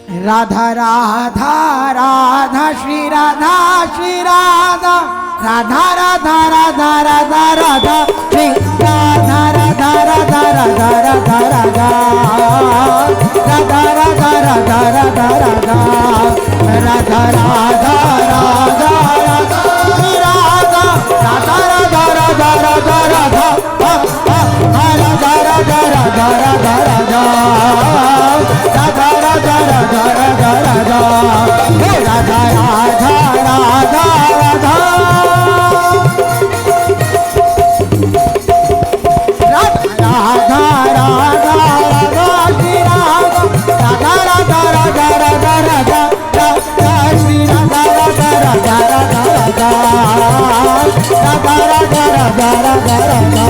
राधा राधा राधा श्री राधा राधा राधा राधा राधा राधा श्री राधा राधा राधा राधा राधा राधा राधा राधा राधा राधा राधा राधा राधा राधा राधा श्री राधा राधा राधा राधा राधा राधा राधा राधा राधा राधा राधा राधा राधा राधा राधा राधा हे राधा राधा राधा राधा राधा राधा राधा श्री राधा राधा राधा राधा राधा राधा श्री राधा राधा राधा राधा राधा राधा राधा राधा राधा राधा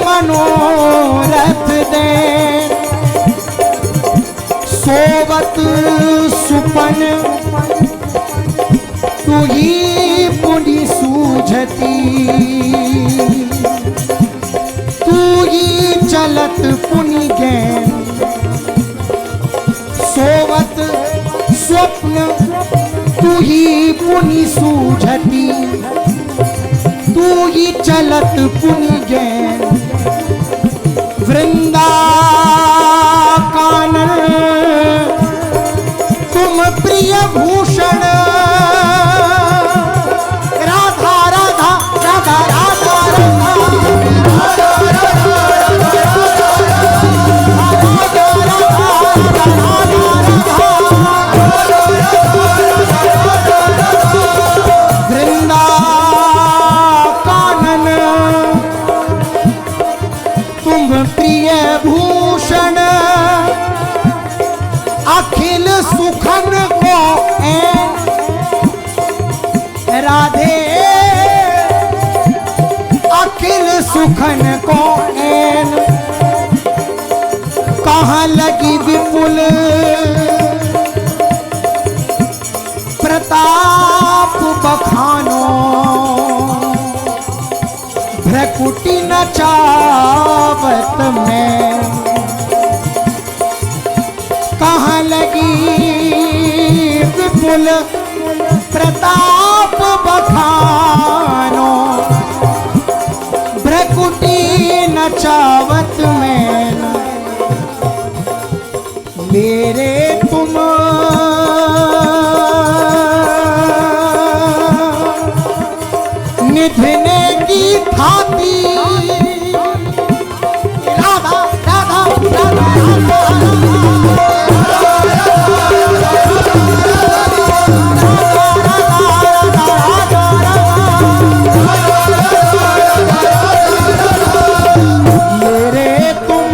मनोरथ दे, सोवत सुपन तू ही पुनि सूझती, तू ही चलत पुनि गैन, सोवत स्वप्न तू ही पुनि सूझती, तू ही चलत पुनि गैन, वृंदा कानन तुम प्रिय भूषण, राधा राधा राधा राधा वृंदा कानन तुम प्रिय भूषण, अखिल सुखन को ऐन, राधे अखिल सुखन को ऐन, कहाँ लगी विपुल प्रताप बखानो, भ्रकुटी नचावत में, कहाँ लगी विपुल प्रताप बखानो, भ्रकुटी नचावत में, मेरे तुम निधने की थाती, राधा राधा राधा मेरे तुम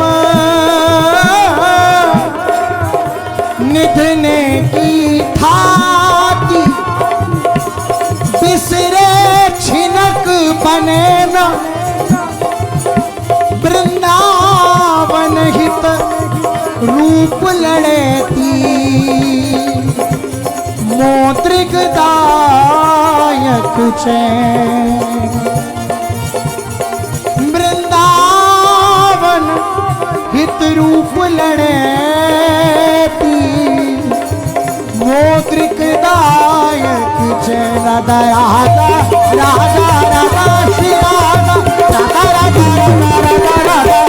निधने की थाती, बिसरे छिनक बने न, वृंदावन हित रूप लड़ेती, मोत्रिक दायक चैन, वृंदावन हित रूप लड़ेती, मोत्रिक दायक चैन, राधा राधा राधा राधा श्री राधा राधा राधा राधा राधा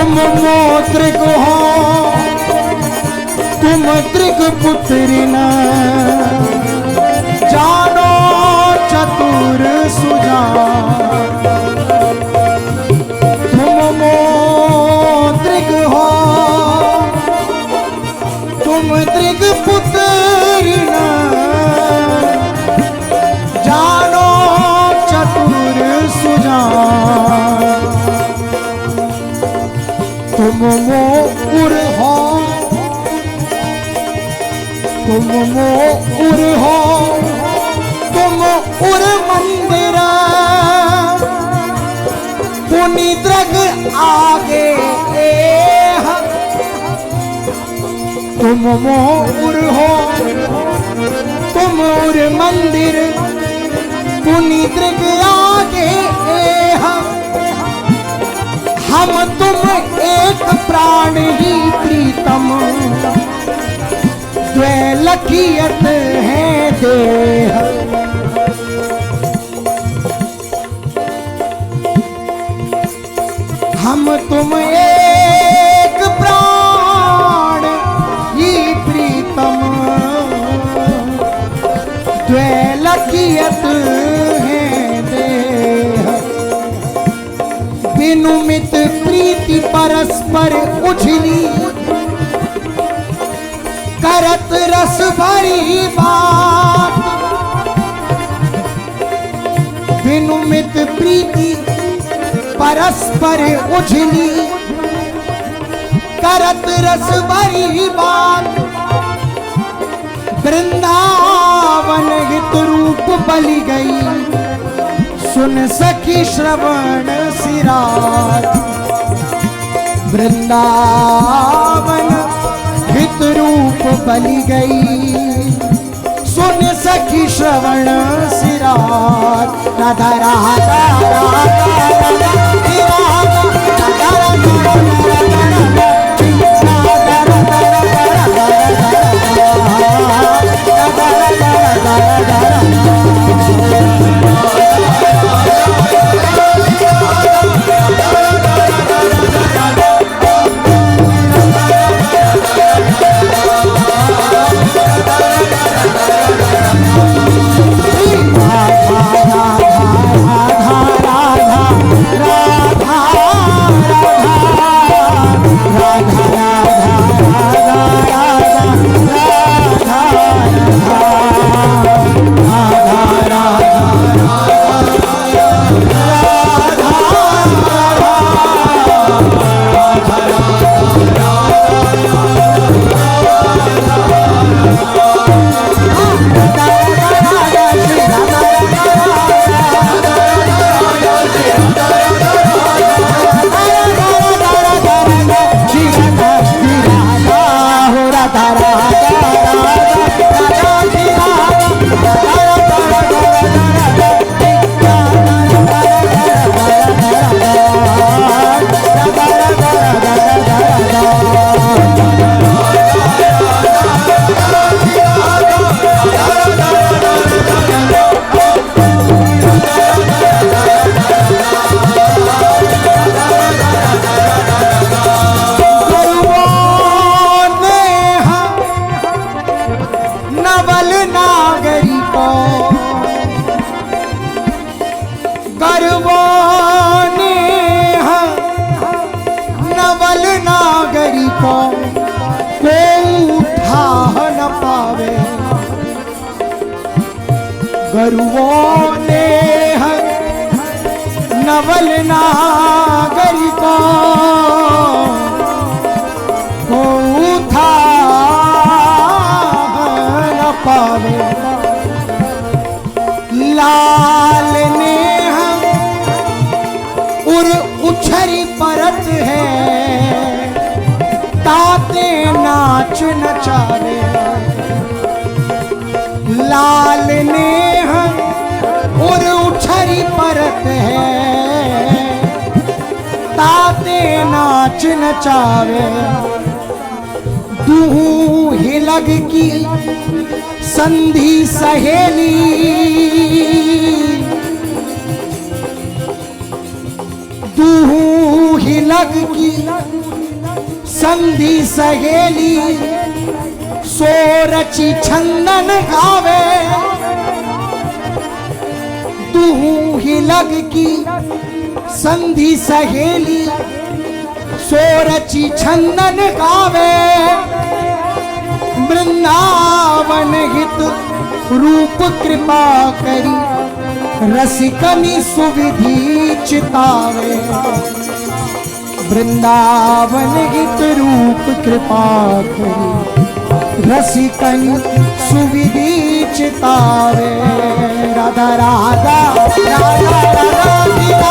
तुम मोत्रिक हो तुम त्रिक पुत्री न जानो चतुर सुजान। तुम मोत्रिक हो तुम त्रिक पुत्री न जानो चतुर सुजान। तुम मोर हो तुम मोर हो तुम उर मंदिर पुनिद्रग आगे तुम मोर हो तुम उर मंदिर पुनिद्रग आगे हम तुम एक प्राण ही प्रीतम द्वैलखियत है देह। हम तुम एक प्राण ही प्रीतम द्वैलखियत है देह। बिनुमित प्रीति परस्पर उछली करत रस भरी बात। बिनुमित प्रीति परस्पर उछली करत रस भरी बात। वृंदावन हित रूप बलि गई सुन सखी श्रवण सिरात। वृंदावन हित रूप बलि गई सुन सखी श्रवण सिरात। राधा राधा राधा राधा गरुओं ने नवल नागरी को था न पावे। लाल ने उर उछरी परत है ताते नाच नचावे। लाल ने उर उछरी परत है ताते नाच नचावे। दूहू हिलग की संधि सहेली दूहू हिलग लग की संधि सहेली, सो रची छंदन गावे। तू ही लग की संधि सहेली, सो रची छंदन गावे। वृंदावन हित रूप कृपा करी, रसिकनि सुविधि चितावे। वृंदावन हित रूप कृपा करी, रसिकनि सुविधि चितावे। राधा राधा राधा राधा